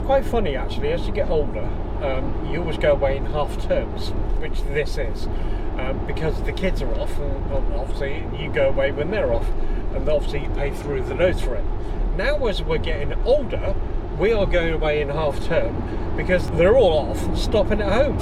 quite funny actually, as you get older, you always go away in half terms, which this is, because the kids are off, and obviously you go away when they're off, and obviously you pay through the nose for it. Now as we're getting older, we are going away in half term because they're all off, stopping at home.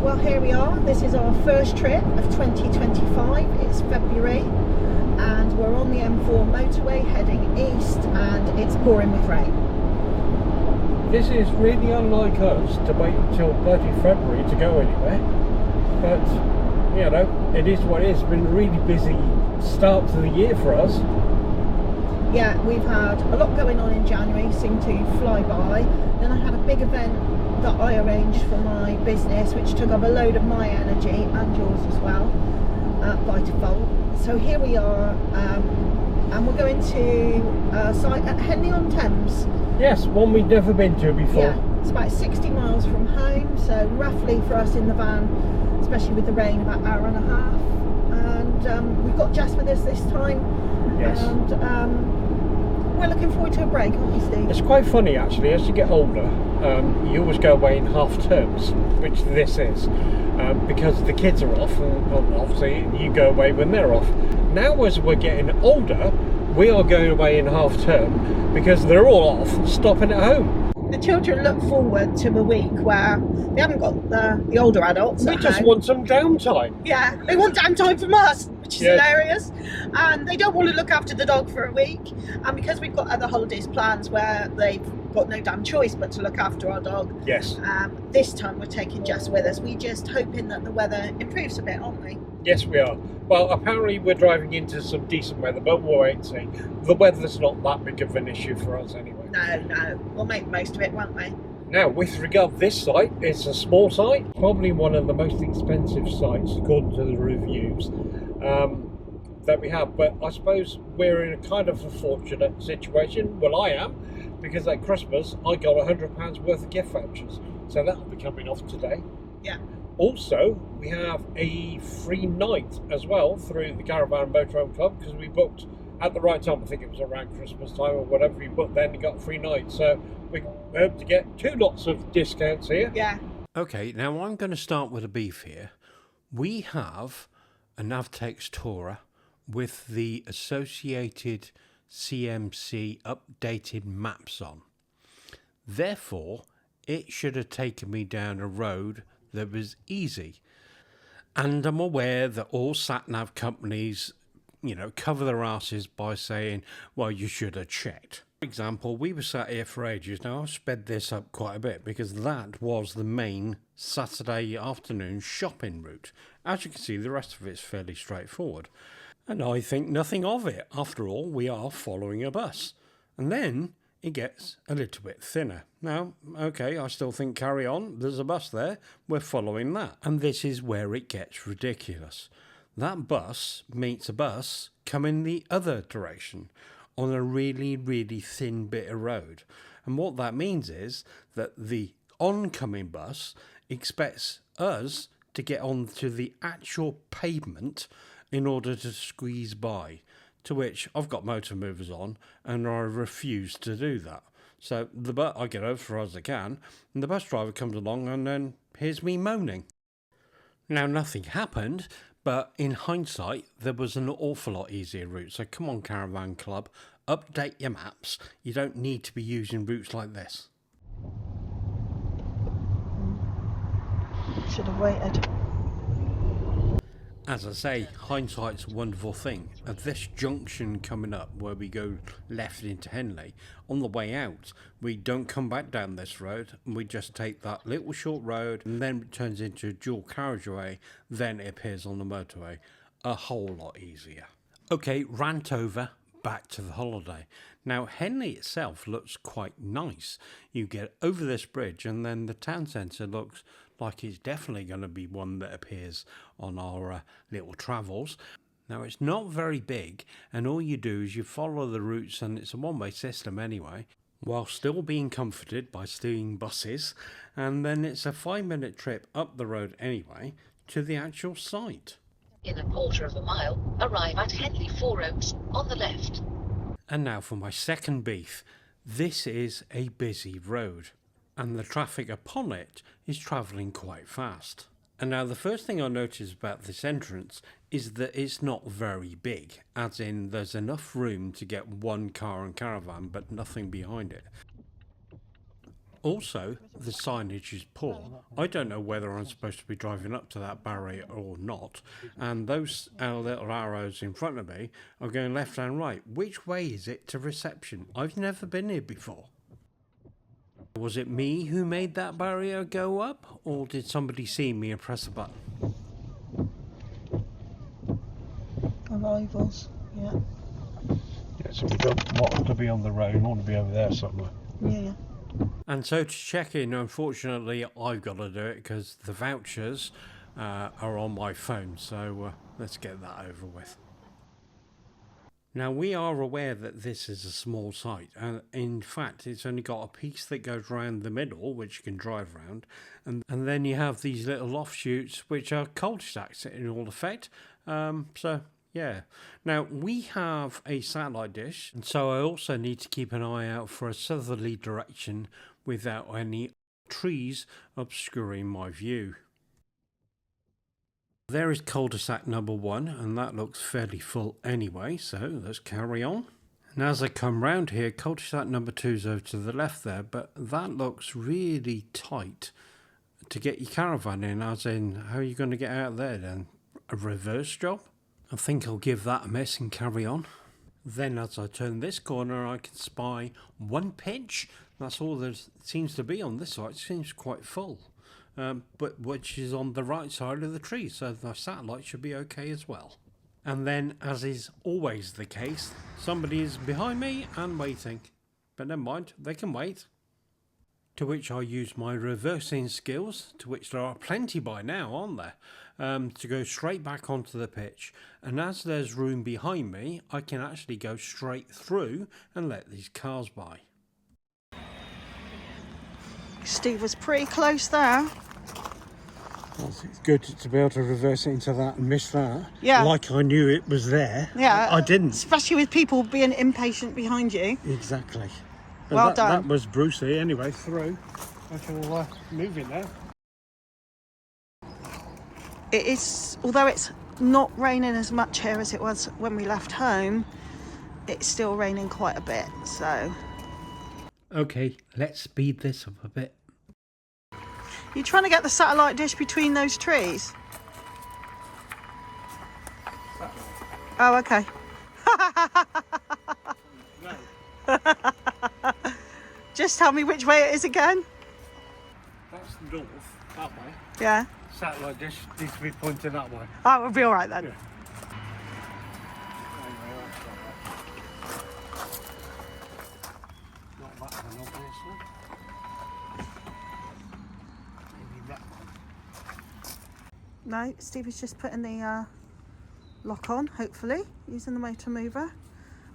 Well, here we are. This is our first trip of 2025. It's February and we're on the M4 motorway heading east, and it's pouring with rain. This is really unlike us to wait until bloody February to go anywhere, but you know, it is what it is. It's been a really busy start to the year for us. Yeah, we've had a lot going on in January, seemed to fly by. Then I had a big event that I arranged for my business, which took up a load of my energy and yours as well, by default. So here we are, and we're going to a site at Henley on Thames. Yes, one we've never been to before. Yeah, it's about 60 miles from home, so roughly for us in the van, especially with the rain, about an hour and a half. And we've got Jess with us this time. Yes. And we're looking forward to a break, aren't we, Steve? It's quite funny actually, as you get older, you always go away in half terms, which this is, because the kids are off, and obviously you go away when they're off. Now as we're getting older, we are going away in half term because they're all off, stopping at home. The children look forward to a week where they haven't got the older adults. We just want some downtime. Yeah, they want downtime from us, which is hilarious. And they don't want to look after the dog for a week. And because we've got other holidays plans where they've got no damn choice but to look after our dog. Yes. This time we're taking Jess with us. We're just hoping that the weather improves a bit, aren't we? Yes, we are. Well, apparently we're driving into some decent weather, but we'll wait and see. The weather's not that big of an issue for us anyway. No. We'll make the most of it, won't we? Now, with regard to this site, it's a small site, probably one of the most expensive sites according to the reviews that we have. But I suppose we're in a kind of a fortunate situation. Well, I am, because at Christmas I got £100 worth of gift vouchers, so that'll be coming off today. Yeah. Also, we have a free night as well through the Caravan Motorhome Club, because we booked at the right time. I think it was around Christmas time or whatever. We booked then and got a free night. So we hope to get two lots of discounts here. Yeah. Okay, now I'm going to start with a beef here. We have a Navtex Tourer with the associated CMC updated maps on. Therefore, it should have taken me down a road that was easy. And I'm aware that all sat-nav companies, cover their asses by saying, well, you should have checked. For example, we were sat here for ages. Now, I've sped this up quite a bit because that was the main Saturday afternoon shopping route. As you can see, the rest of it's fairly straightforward. And I think nothing of it. After all, we are following a bus. And then it gets a little bit thinner. Now, okay, I still think carry on. There's a bus there. We're following that. And this is where it gets ridiculous. That bus meets a bus coming the other direction on a really, really thin bit of road. And what that means is that the oncoming bus expects us to get onto the actual pavement in order to squeeze by. To which I've got motor movers on and I refuse to do that. So I get over as far as I can, and the bus driver comes along and then hears me moaning. Now, nothing happened, but in hindsight, there was an awful lot easier route. So come on, Caravan Club, update your maps. You don't need to be using routes like this. Should have waited. As I say, hindsight's a wonderful thing. At this junction coming up where we go left into Henley, on the way out, we don't come back down this road, and we just take that little short road, and then it turns into a dual carriageway, then it appears on the motorway. A whole lot easier. Okay, rant over, back to the holiday. Now, Henley itself looks quite nice. You get over this bridge, and then the town centre looks like it's definitely going to be one that appears on our little travels. Now it's not very big, and all you do is you follow the routes, and it's a one-way system anyway, while still being comforted by steam buses, and then it's a 5-minute trip up the road anyway to the actual site. In a quarter of a mile, arrive at Henley Four Oaks on the left. And now for my second beef. This is a busy road, and the traffic upon it is travelling quite fast. And now the first thing I notice about this entrance is that it's not very big, as in there's enough room to get one car and caravan but nothing behind it. Also, the signage is poor. I don't know whether I'm supposed to be driving up to that barrier or not, and those little arrows in front of me are going left and right. Which way is it to reception? I've never been here before. Was it me who made that barrier go up, or did somebody see me and press a button? Arrivals, yeah. Yeah, so we don't want to be on the road, we want to be over there somewhere. Yeah. And so to check in, unfortunately, I've got to do it because the vouchers are on my phone. So let's get that over with. Now, we are aware that this is a small site. And in fact, it's only got a piece that goes around the middle, which you can drive around. And then you have these little offshoots, which are cul-de-sacs in all effect. So yeah. Now, we have a satellite dish, and so I also need to keep an eye out for a southerly direction without any trees obscuring my view. There is cul-de-sac number 1, and that looks fairly full anyway, so let's carry on. And as I come round here, cul-de-sac number 2 is over to the left there, but that looks really tight to get your caravan in, as in, how are you going to get out there then? A reverse job? I think I'll give that a miss and carry on. Then as I turn this corner, I can spy one pitch. That's all there seems to be on this side. It seems quite full, but which is on the right side of the tree, so the satellite should be okay as well. And then, as is always the case, somebody is behind me and waiting. But never mind, they can wait. To which I use my reversing skills, to which there are plenty by now, aren't there, to go straight back onto the pitch. And as there's room behind me, I can actually go straight through and let these cars by. Steve was pretty close there. It's good to be able to reverse it into that and miss that. Yeah. Like I knew it was there. Yeah. I didn't. Especially with people being impatient behind you. Exactly. Well done. That was Brucey anyway, through. I shall move in now. It is, although it's not raining as much here as it was when we left home, it's still raining quite a bit, so. Okay, let's speed this up a bit. You're trying to get the satellite dish between those trees? Oh, okay. Just tell me which way it is again. That's north, that way. Yeah. Satellite dish needs to be pointing that way. Oh, we'll be all right then. Yeah. Not that one, obviously. Maybe that one. No, Steve is just putting the lock on, hopefully, using the motor mover.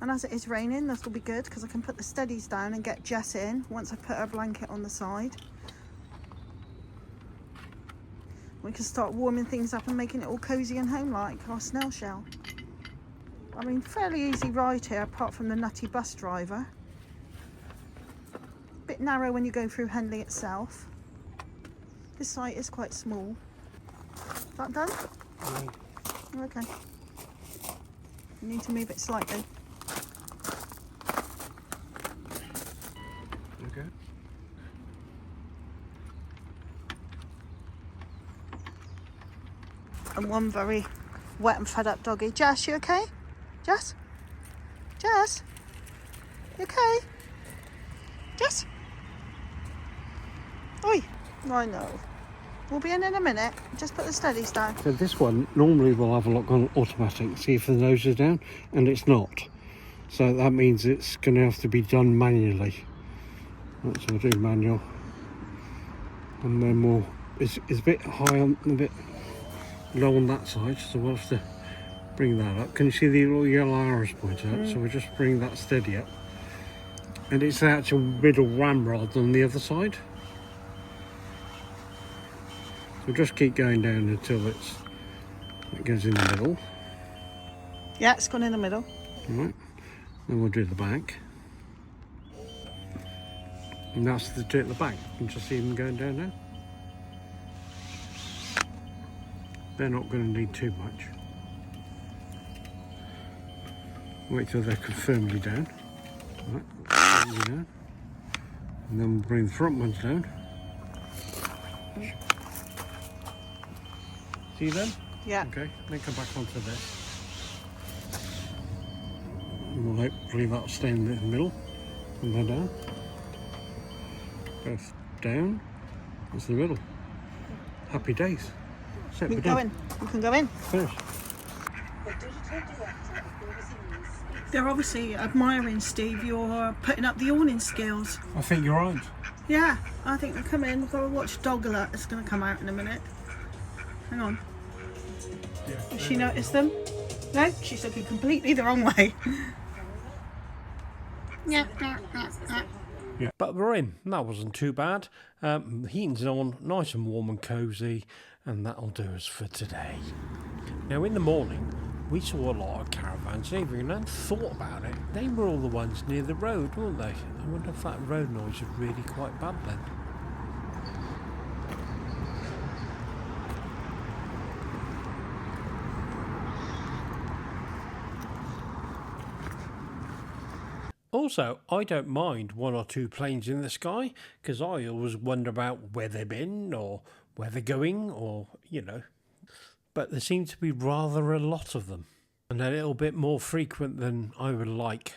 And as it is raining, this will be good because I can put the steadies down and get Jess in once I put her blanket on the side. We can start warming things up and making it all cosy and home-like, our snail shell. I mean, fairly easy ride here, apart from the nutty bus driver. Bit narrow when you go through Henley itself. This site is quite small. Is that done? No. Okay. You need to move it slightly. Okay. And one very wet and fed up doggy. Jess, you okay? Jess? Jess? You okay? Jess? Oi. I know. We'll be in a minute. Just put the steadies down. So this one, normally we'll have a look on automatic, see if the nose is down, and it's not. So that means it's going to have to be done manually. That's what we'll do, manual. And then we'll, it's a bit high on, a bit low on that side, so we'll have to bring that up. Can you see the little yellow arrows point out? So we'll just bring that steady up. And it's the actual middle ramrod on the other side. So just keep going down until it goes in the middle. Yeah, it's gone in the middle. Alright, then we'll do the back. And that's the two at the back. You can just see them going down now. They're not going to need too much. Wait till they're firmly down. Right, firmly down. And then we'll bring the front ones down. See them? Yeah. Okay, then come back onto this. And we'll hopefully that'll stay in the middle. And then down. Both down. That's the middle. Happy days. So You can go in. You can go in. Finished. They're obviously admiring, Steve, your putting up the awning skills. I think you're right. Yeah, I think they'll come in. We've got to watch Dog Alert. It's going to come out in a minute. Hang on. Has she noticed them? No, she's looking completely the wrong way. Yeah. But we're in. That wasn't too bad. Heating's on, nice and warm and cosy, and that'll do us for today. Now in the morning, we saw a lot of caravans, and even hadn't thought about it. They were all the ones near the road, weren't they? I wonder if that road noise was really quite bad then. Also, I don't mind one or two planes in the sky, because I always wonder about where they've been, or where they're going, or, you know. But there seem to be rather a lot of them, and a little bit more frequent than I would like.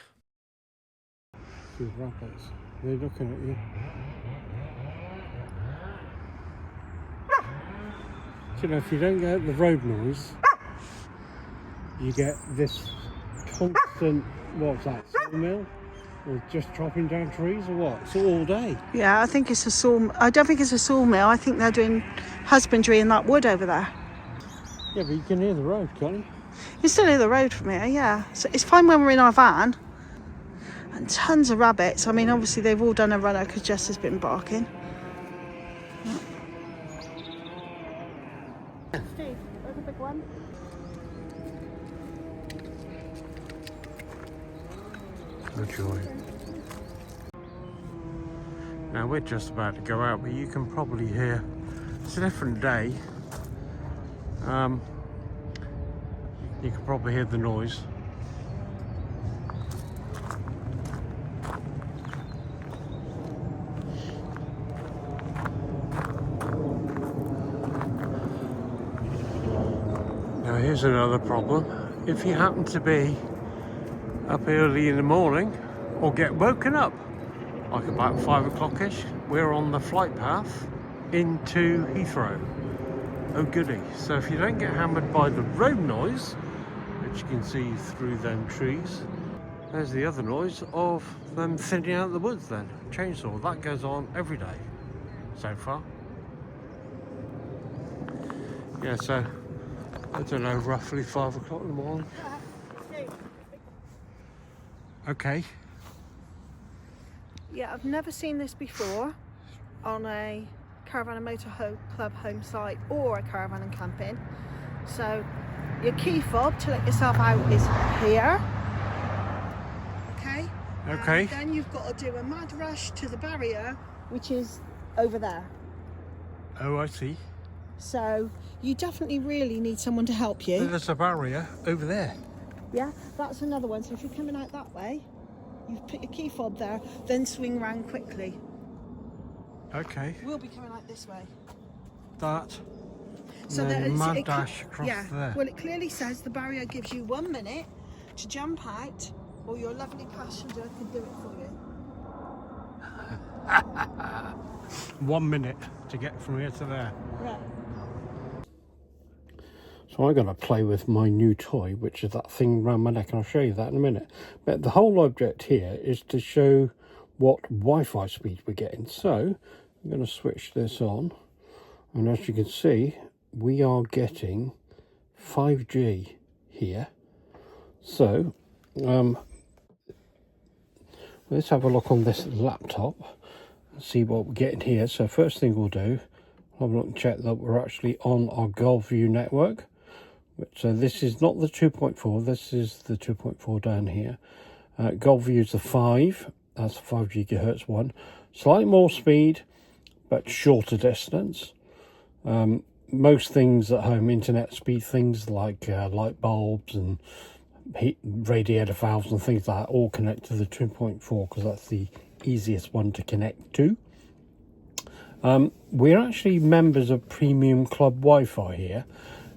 Two rabbits. They're looking at you. So, you know, if you don't get the road noise, you get this constant, what's that, sawmill? Or just chopping down trees or what? It's all day. Yeah, I think it's a sawmill. I don't think it's a sawmill. I think they're doing husbandry in that wood over there. Yeah, but you can hear the road, can't you? You still hear the road from here, yeah. So it's fine when we're in our van. And tons of rabbits. I mean, obviously they've all done a runner because Jess has been barking. Steve, there's a big one. Oh joy. Now we're just about to go out, but you can probably hear, it's a different day. You can probably hear the noise. Now here's another problem. If you happen to be up early in the morning or get woken up like about 5 o'clock-ish, we're on the flight path into Heathrow. Oh goody. So if you don't get hammered by the road noise, which you can see through them trees, there's the other noise of them thinning out the woods then. Chainsaw. That goes on every day so far. Yeah, so I don't know, roughly 5 o'clock in the morning. Okay. Yeah, I've never seen this before on a caravan and motor club home site or a caravan and camping. So your key fob to let yourself out is here. Okay. Okay. And then you've got to do a mad rush to the barrier, which is over there. Oh, I see. So you definitely really need someone to help you. There's a barrier over there. Yeah, that's another one. So if you're coming out that way, you put your key fob there, then swing round quickly. Okay. We'll be coming out this way. That. So and then there is mad dash across there. Well, it clearly says the barrier gives you 1 minute to jump out, or your lovely passenger can do it for you. 1 minute to get from here to there. Right. So I'm going to play with my new toy, which is that thing around my neck, and I'll show you that in a minute. But the whole object here is to show what Wi-Fi speed we're getting. So I'm going to switch this on, and as you can see, we are getting 5G here. So let's have a look on this laptop and see what we're getting here. So first thing we'll do, have a look and check that we're actually on our GolfView network. So this is not the 2.4, this is the 2.4 down here. GolfView is the 5, that's the 5 gigahertz one. Slightly more speed, but shorter distance. Most things at home, internet speed things like light bulbs and heat radiator valves and things like that, all connect to the 2.4 because that's the easiest one to connect to. We're actually members of Premium Club Wi-Fi here.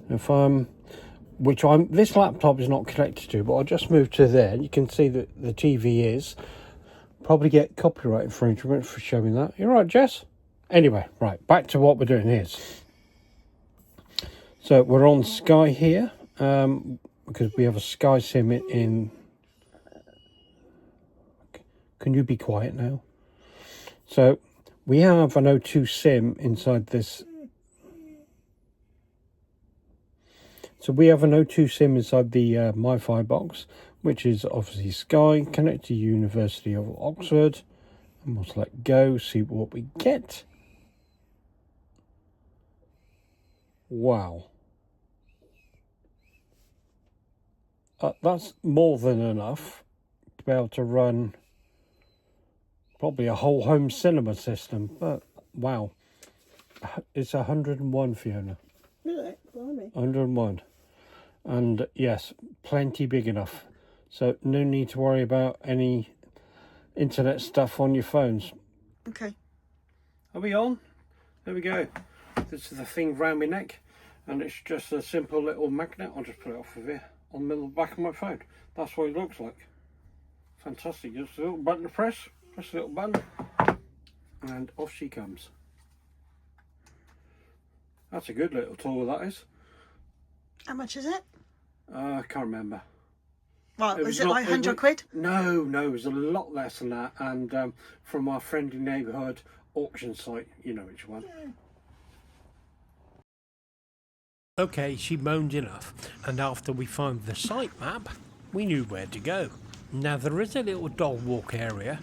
This laptop is not connected to, but I'll just move to there. You can see that the TV is. Probably get copyright infringement for showing that. You're right, Jess? Anyway, right, back to what we're doing here. So we're on Sky here, because we have a Sky SIM in... Can you be quiet now? So we have an O2 SIM inside this. So we have an O2 SIM inside the MiFi box, which is obviously Sky, connect to University of Oxford, and we'll select go, see what we get. Wow. That's more than enough to be able to run probably a whole home cinema system, but wow. It's 101, Fiona. Really? Blimey. 101. And yes, plenty big enough. So no need to worry about any internet stuff on your phones. Okay. Are we on? There we go. This is the thing round my neck, and it's just a simple little magnet. I'll just put it off of here on the back of my phone. That's what it looks like. Fantastic. Just a little button to press a little button, and off she comes. That's a good little tool, that is. How much is it? I can't remember. Well, is it like 100 quid? No, it was a lot less than that. And from our friendly neighbourhood auction site, you know which one. Yeah. Okay, she moaned enough. And after we found the site map, we knew where to go. Now, there is a little dog walk area.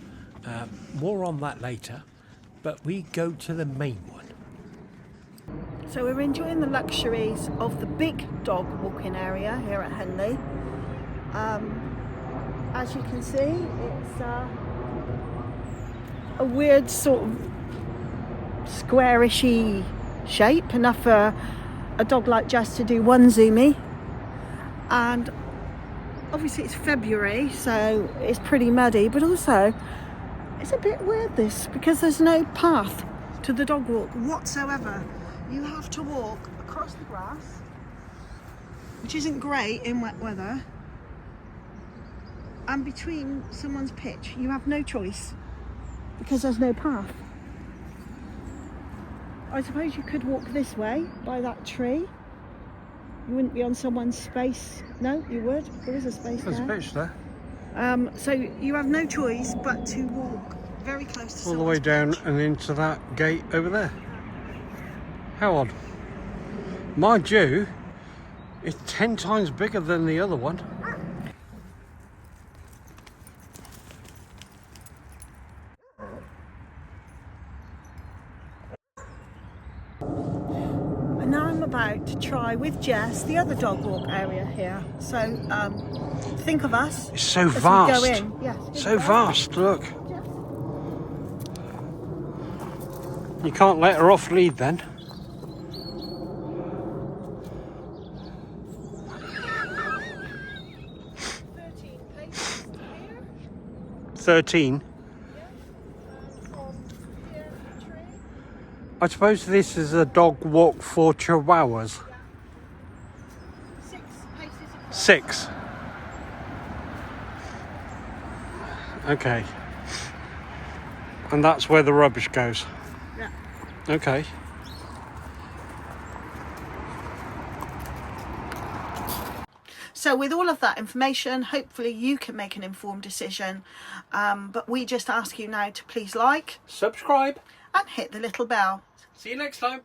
More on that later. But we go to the main one. So we're enjoying the luxuries of the big dog walking area here at Henley. As you can see, it's a weird sort of squarish-y shape, enough for a dog like Jess to do one zoomy. And obviously it's February, so it's pretty muddy, but also it's a bit weird this, because there's no path to the dog walk whatsoever. You have to walk across the grass, which isn't great in wet weather, and between someone's pitch. You have no choice because there's no path. I suppose you could walk this way by that tree. You wouldn't be on someone's space. No, you would. There is a space there. There's a pitch there. So you have no choice but to walk very close to all the way down pitch. and into that gate over there. How odd. Mind you, it's 10 times bigger than the other one. And now I'm about to try with Jess the other dog walk area here. So think of us. It's so as vast. We go in. Yes, So vast, look. You can't let her off lead then. 13. I suppose this is a dog walk for chihuahuas. 6 paces across. 6. Okay. And that's where the rubbish goes. Yeah. Okay. So with all of that information, hopefully you can make an informed decision. But we just ask you now to please like, Subscribe. and hit the little bell. See you next time.